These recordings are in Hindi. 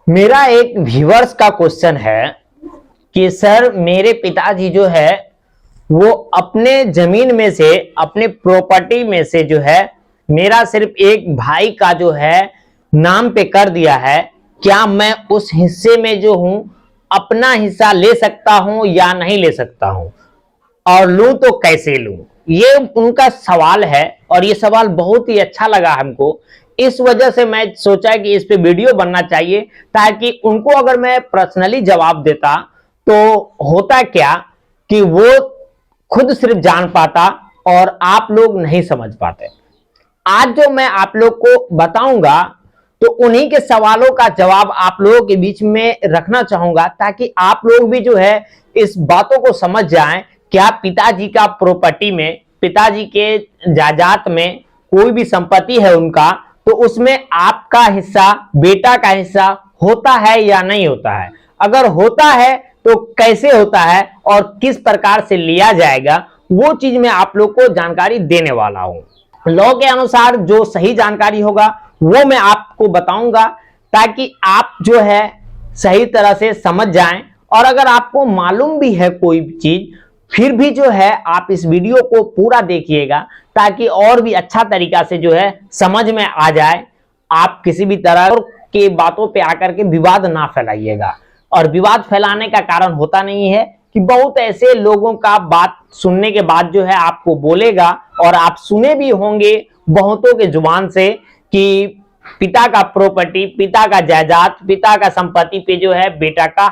मेरा एक व्यूअर्स का क्वेश्चन है कि सर मेरे पिताजी जो है वो अपने जमीन में से अपने प्रॉपर्टी में से जो है मेरा सिर्फ एक भाई का जो है नाम पे कर दिया है। क्या मैं उस हिस्से में जो हूं अपना हिस्सा ले सकता हूं या नहीं ले सकता हूं, और लूं तो कैसे लूं? ये उनका सवाल है और ये सवाल बहुत ही अच्छा लगा हमको। इस वजह से मैं सोचा कि इस पे वीडियो बनना चाहिए ताकि उनको अगर मैं पर्सनली जवाब देता तो होता क्या कि वो खुद सिर्फ जान पाता और आप लोग नहीं समझ पाते। आज जो मैं आप लोग को बताऊंगा तो उन्हीं के सवालों का जवाब आप लोगों के बीच में रखना चाहूंगा ताकि आप लोग भी जो है इस बातों को समझ जाएं। क्या पिताजी का प्रॉपर्टी में, पिताजी के जायदाद में कोई भी संपत्ति है उनका, तो उसमें आपका हिस्सा, बेटा का हिस्सा होता है या नहीं होता है? अगर होता है तो कैसे होता है और किस प्रकार से लिया जाएगा, वो चीज मैं आप लोग को जानकारी देने वाला हूं। लॉ के अनुसार जो सही जानकारी होगा वो मैं आपको बताऊंगा ताकि आप जो है सही तरह से समझ जाएं। और अगर आपको मालूम भी है कोई चीज, फिर भी जो है आप इस वीडियो को पूरा देखिएगा ताकि और भी अच्छा तरीका से जो है समझ में आ जाए। आप किसी भी तरह के बातों पे आकर के विवाद ना फैलाइएगा। और विवाद फैलाने का कारण होता नहीं है कि बहुत ऐसे लोगों का बात सुनने के बाद जो है आपको बोलेगा, और आप सुने भी होंगे बहुतों के जुबान से कि पिता का प्रॉपर्टी, पिता का जायदाद, पिता का संपत्ति पे जो है बेटा का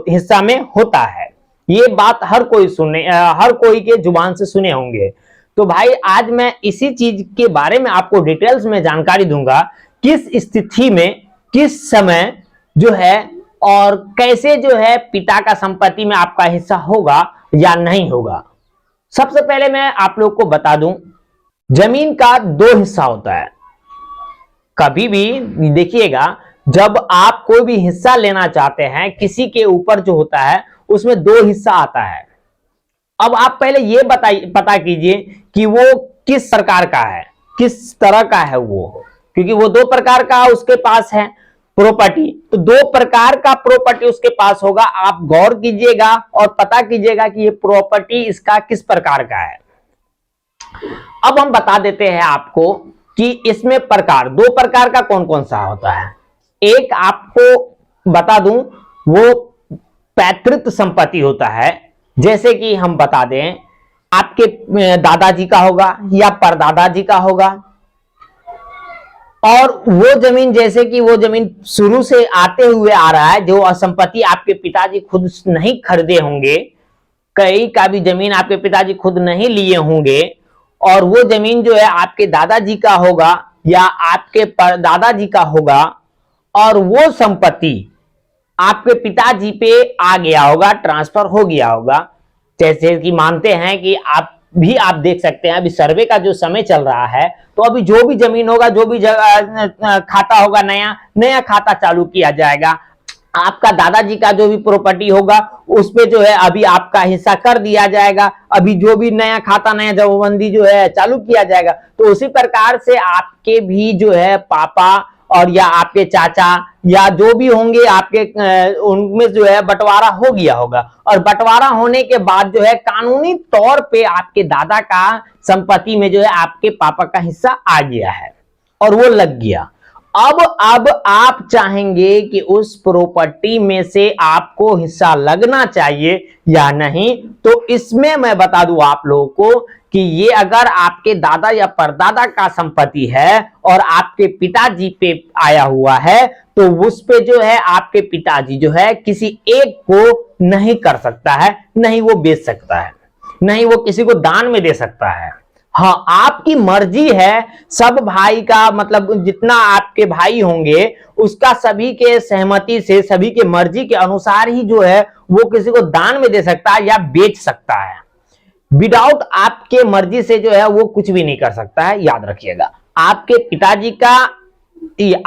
हिस्सा में होता है। ये बात हर कोई के जुबान से सुने होंगे। तो भाई आज मैं इसी चीज के बारे में आपको डिटेल्स में जानकारी दूंगा, किस स्थिति में, किस समय जो है और कैसे जो है पिता का संपत्ति में आपका हिस्सा होगा या नहीं होगा। सबसे पहले मैं आप लोग को बता दूं, जमीन का दो हिस्सा होता है। कभी भी देखिएगा, जब आप कोई भी हिस्सा लेना चाहते हैं किसी के ऊपर जो होता है उसमें दो हिस्सा आता है। अब आप पहले ये पता कीजिए कि वो किस प्रकार का है, किस तरह का है वो, क्योंकि वो दो प्रकार का उसके पास है प्रॉपर्टी। तो दो प्रकार का प्रॉपर्टी उसके पास होगा। आप गौर कीजिएगा और पता कीजिएगा कि ये प्रॉपर्टी इसका किस प्रकार का है। अब हम बता देते हैं आपको कि इसमें दो प्रकार का कौन कौन सा होता है। एक आपको बता दूं, वो पैतृक संपत्ति होता है। जैसे कि हम बता दें, आपके दादाजी का होगा या परदादाजी का होगा, और वो जमीन, जैसे कि वो जमीन शुरू से आते हुए आ रहा है, जो संपत्ति आपके पिताजी खुद नहीं खरीदे होंगे, कई का भी जमीन आपके पिताजी खुद नहीं लिए होंगे, और वो जमीन जो है आपके दादाजी का होगा या आपके परदादाजी का होगा, और वो संपत्ति आपके पिताजी पे आ गया होगा, ट्रांसफर हो गया होगा। जैसे कि मानते हैं कि आप देख सकते हैं अभी सर्वे का जो समय चल रहा है, तो अभी जो भी जमीन होगा, जो भी खाता होगा, नया खाता चालू किया जाएगा। आपका दादाजी का जो भी प्रॉपर्टी होगा उस पे जो है अभी आपका हिस्सा कर दिया जाएगा। अभी जो भी नया खाता, नया जमाबंदी जो है चालू किया जाएगा। तो उसी प्रकार से आपके भी जो है पापा और या आपके चाचा या जो भी होंगे आपके, उनमें जो है बंटवारा हो गया होगा। और बंटवारा होने के बाद जो है कानूनी तौर पे आपके दादा का संपत्ति में जो है आपके पापा का हिस्सा आ गया है और वो लग गया। अब आप चाहेंगे कि उस प्रॉपर्टी में से आपको हिस्सा लगना चाहिए या नहीं। तो इसमें मैं बता दूं आप लोगों को कि ये अगर आपके दादा या परदादा का संपत्ति है और आपके पिताजी पे आया हुआ है, तो उस पे जो है आपके पिताजी जो है किसी एक को नहीं कर सकता है, नहीं वो बेच सकता है, नहीं वो किसी को दान में दे सकता है। हाँ, आपकी मर्जी है। सब भाई का मतलब जितना आपके भाई होंगे उसका सभी के सहमति से, सभी के मर्जी के अनुसार ही जो है वो किसी को दान में दे सकता है या बेच सकता है। विदाउट आपके मर्जी से जो है वो कुछ भी नहीं कर सकता है। याद रखिएगा, आपके पिताजी का,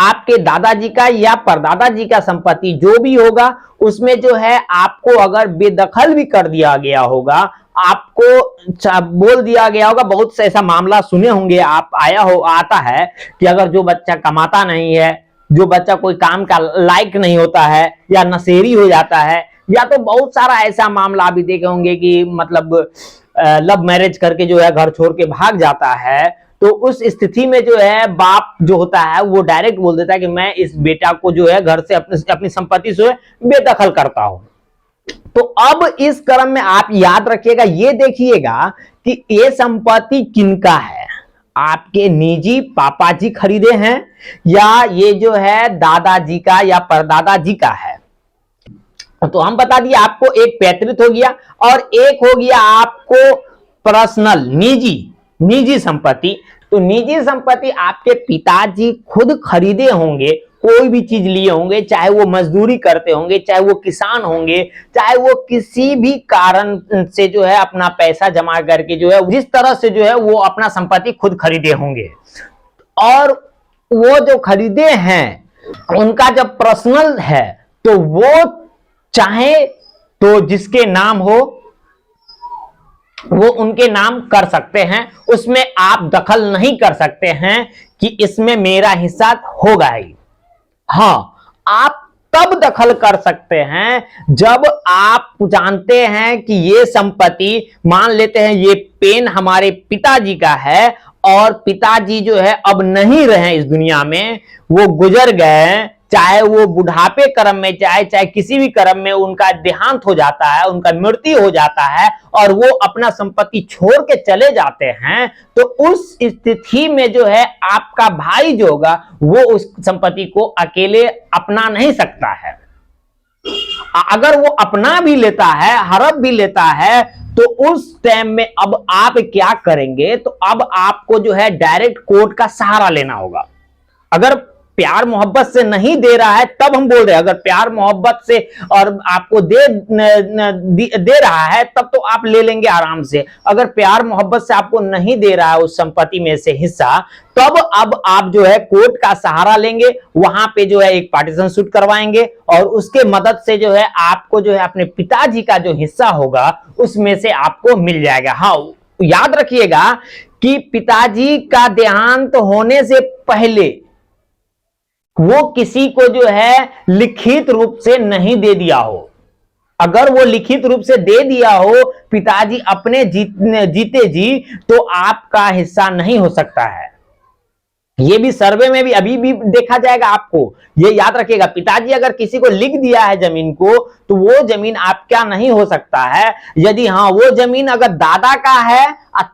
आपके दादाजी का या परदादाजी का संपत्ति जो भी होगा उसमें जो है आपको अगर बेदखल भी कर दिया गया होगा, आपको बोल दिया गया होगा, बहुत से ऐसा मामला सुने होंगे आप, आता है कि अगर जो बच्चा कमाता नहीं है जो बच्चा कोई काम का लायक नहीं होता है या नशेरी हो जाता है, या तो बहुत सारा ऐसा मामला अभी देखे होंगे कि मतलब लव मैरिज करके जो है घर छोड़ के भाग जाता है, तो उस स्थिति में जो है बाप जो होता है वो डायरेक्ट बोल देता है कि मैं इस बेटा को जो है घर से अपनी संपत्ति से बेदखल करता हूं। तो अब इस क्रम में आप याद रखिएगा, ये देखिएगा कि ये संपत्ति किनका है, आपके निजी पापा जी खरीदे हैं या ये जो है दादाजी का या परदादा जी का है। तो हम बता दिए आपको, एक पैतृक हो गया और एक हो गया आपको पर्सनल निजी संपत्ति। तो निजी संपत्ति आपके पिताजी खुद खरीदे होंगे, कोई भी चीज लिए होंगे, चाहे वो मजदूरी करते होंगे, चाहे वो किसान होंगे, चाहे वो किसी भी कारण से जो है अपना पैसा जमा करके जो है जिस तरह से जो है वो अपना संपत्ति खुद खरीदे होंगे। और वो जो खरीदे हैं उनका जब पर्सनल है तो वो चाहे तो जिसके नाम हो वो उनके नाम कर सकते हैं, उसमें आप दखल नहीं कर सकते हैं कि इसमें मेरा हिस्सा होगा ही। हां, आप तब दखल कर सकते हैं जब आप जानते हैं कि ये संपत्ति, मान लेते हैं ये पेन हमारे पिताजी का है और पिताजी जो है अब नहीं रहे इस दुनिया में, वो गुजर गए, चाहे वो बुढ़ापे क्रम में चाहे किसी भी क्रम में उनका देहांत हो जाता है, उनका मृत्यु हो जाता है और वो अपना संपत्ति छोड़ के चले जाते हैं, तो उस स्थिति में जो है आपका भाई जो होगा वो उस संपत्ति को अकेले अपना नहीं सकता है। अगर वो अपना भी लेता है, हड़प भी लेता है, तो उस टाइम में अब आप क्या करेंगे, तो अब आपको जो है डायरेक्ट कोर्ट का सहारा लेना होगा। अगर प्यार मोहब्बत से नहीं दे रहा है तब हम बोल रहे हैं, अगर प्यार मोहब्बत से और आपको दे रहा है तब तो आप ले लेंगे आराम से। अगर प्यार मोहब्बत से आपको नहीं दे रहा है उस संपत्ति में से हिस्सा, तब अब आप जो है कोर्ट का सहारा लेंगे, वहां पे जो है एक पार्टीशन सूट करवाएंगे और उसके मदद से जो है आपको जो है अपने पिताजी का जो हिस्सा होगा उसमें से आपको मिल जाएगा। हाँ, याद रखिएगा कि पिताजी का देहांत होने से पहले वो किसी को जो है लिखित रूप से नहीं दे दिया हो। अगर वो लिखित रूप से दे दिया हो पिताजी अपने जीते जी, तो आपका हिस्सा नहीं हो सकता है। ये भी सर्वे में भी अभी भी देखा जाएगा आपको, ये याद रखिएगा। पिताजी अगर किसी को लिख दिया है जमीन को, तो वो जमीन आपका नहीं हो सकता है। यदि हाँ वो जमीन अगर दादा का है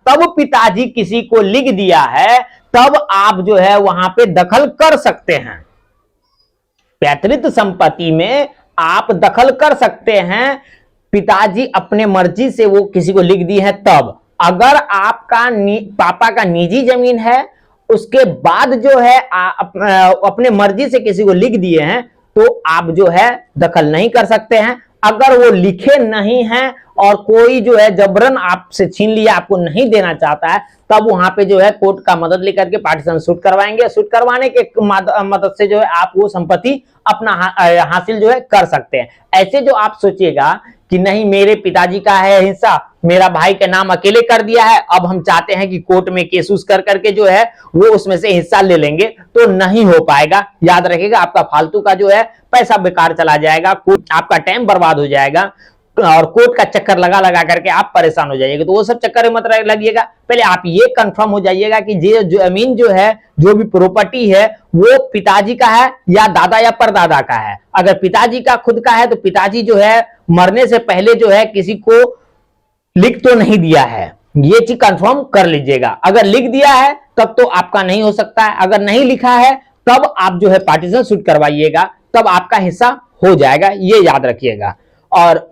तब पिताजी किसी को लिख दिया है, तब आप जो है वहां पे दखल कर सकते हैं। पैतृक संपत्ति में आप दखल कर सकते हैं, पिताजी अपने मर्जी से वो किसी को लिख दी है तब। अगर आपका पापा का निजी जमीन है, उसके बाद जो है अपने मर्जी से किसी को लिख दिए हैं, तो आप जो है दखल नहीं कर सकते हैं। अगर वो लिखे नहीं हैं और कोई जो है जबरन आपसे छीन लिया, आपको नहीं देना चाहता है, तब वहां पे जो है कोर्ट का मदद लेकर के पार्टीशन सूट करवाएंगे। सूट करवाने के मदद से जो है आप वो संपत्ति अपना हासिल जो है कर सकते हैं। ऐसे जो आप सोचिएगा कि नहीं मेरे पिताजी का है हिस्सा, मेरा भाई के नाम अकेले कर दिया है, अब हम चाहते हैं कि कोर्ट में केस उस कर करके जो है वो उसमें से हिस्सा ले लेंगे, तो नहीं हो पाएगा। याद रखिएगा, आपका फालतू का जो है पैसा बेकार चला जाएगा, आपका टाइम बर्बाद हो जाएगा और कोर्ट का चक्कर लगा लगा करके आप परेशान हो जाइएगा। तो वो सब चक्कर में मत लगिएगा। पहले आप ये कंफर्म हो जाइएगा कि ये जमीन जो है, जो भी प्रॉपर्टी है, वो पिताजी का है या दादा या परदादा का है। अगर पिताजी का खुद का है तो पिताजी जो है मरने से पहले जो है किसी को लिख तो नहीं दिया है, ये चीज कंफर्म कर लीजिएगा। अगर लिख दिया है तब तो आपका नहीं हो सकता है, अगर नहीं लिखा है तब आप जो है पार्टीशन सूट करवाइएगा, तब आपका हिस्सा हो जाएगा, ये याद रखिएगा। और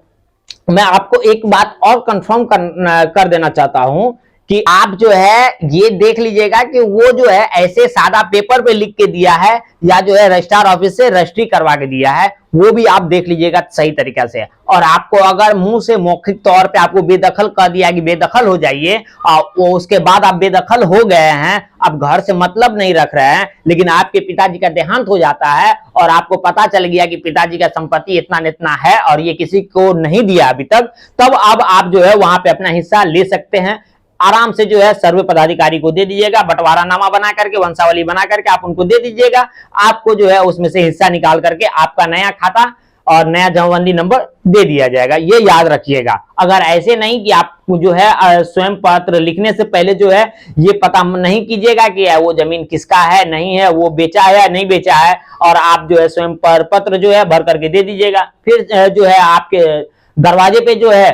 मैं आपको एक बात और कंफर्म कर देना चाहता हूं कि आप जो है ये देख लीजिएगा कि वो जो है ऐसे सादा पेपर पे लिख के दिया है या जो है रजिस्ट्रार ऑफिस से रजिस्ट्री करवा के दिया है, वो भी आप देख लीजिएगा सही तरीका से। और आपको अगर मुंह से मौखिक तौर पे आपको बेदखल कर दिया कि बेदखल हो जाइए, वो उसके बाद आप बेदखल हो गए हैं, आप घर से मतलब नहीं रख रहे हैं, लेकिन आपके पिताजी का देहांत हो जाता है और आपको पता चल गया कि पिताजी का संपत्ति इतना इतना है और ये किसी को नहीं दिया अभी तक, तब अब आप जो है वहां पे अपना हिस्सा ले सकते हैं। आराम से जो है सर्वे पदाधिकारी को दे दीजिएगा, बंटवारा नामा बना करके, वंशावली बना करके आप उनको दे दीजिएगा। आपको जो है उसमें से हिस्सा निकाल करके आपका नया खाता और नया जमाबंदी नंबर दे दिया जाएगा, ये याद रखिएगा। अगर ऐसे नहीं कि आप जो है स्वयं पत्र लिखने से पहले जो है ये पता नहीं कीजिएगा कि वो जमीन किसका है, नहीं है, वो बेचा है या नहीं बेचा है, और आप जो है स्वयं पत्र जो है भर करके दे दीजिएगा। फिर जो है आपके दरवाजे पे जो है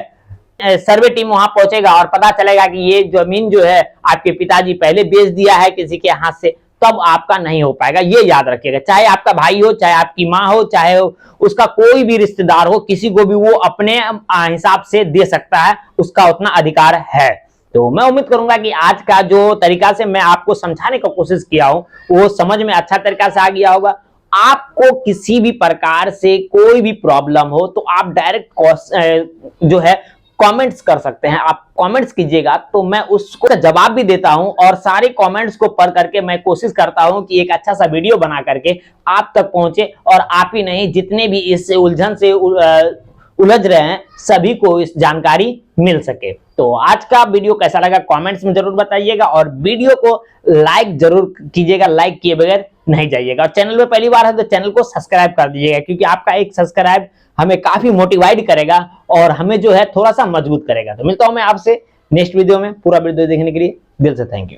सर्वे टीम वहां पहुंचेगा और पता चलेगा कि ये जमीन जो है आपके पिताजी पहले बेच दिया है किसी के हाथ से, तब आपका नहीं हो पाएगा, ये याद रखिएगा। चाहे आपका भाई हो, चाहे आपकी माँ हो, चाहे उसका कोई भी रिश्तेदार हो, किसी को भी वो अपने हिसाब से दे सकता है, उसका उतना अधिकार है। तो मैं उम्मीद करूंगा कि आज का जो तरीका से मैं आपको समझाने की कोशिश किया हूं वो समझ में अच्छा तरीका से आ गया होगा। आपको किसी भी प्रकार से कोई भी प्रॉब्लम हो तो आप डायरेक्ट जो है कमेंट्स कर सकते हैं, आप कमेंट्स कीजिएगा तो मैं उसको जवाब भी देता हूं, और सारे कमेंट्स को पढ़ करके मैं कोशिश करता हूं कि एक अच्छा सा वीडियो बना करके आप तक पहुंचे, और आप ही नहीं जितने भी इस उलझन से उलझ रहे हैं सभी को इस जानकारी मिल सके। तो आज का वीडियो कैसा लगा कमेंट्स में जरूर बताइएगा, और वीडियो को लाइक जरूर कीजिएगा, लाइक किए बगैर नहीं जाइएगा। और चैनल में पहली बार है तो चैनल को सब्सक्राइब कर दीजिएगा, क्योंकि आपका एक सब्सक्राइब हमें काफी मोटिवेट करेगा और हमें जो है थोड़ा सा मजबूत करेगा। तो मिलता हूं मैं आपसे नेक्स्ट वीडियो में। पूरा वीडियो देखने के लिए दिल से थैंक यू।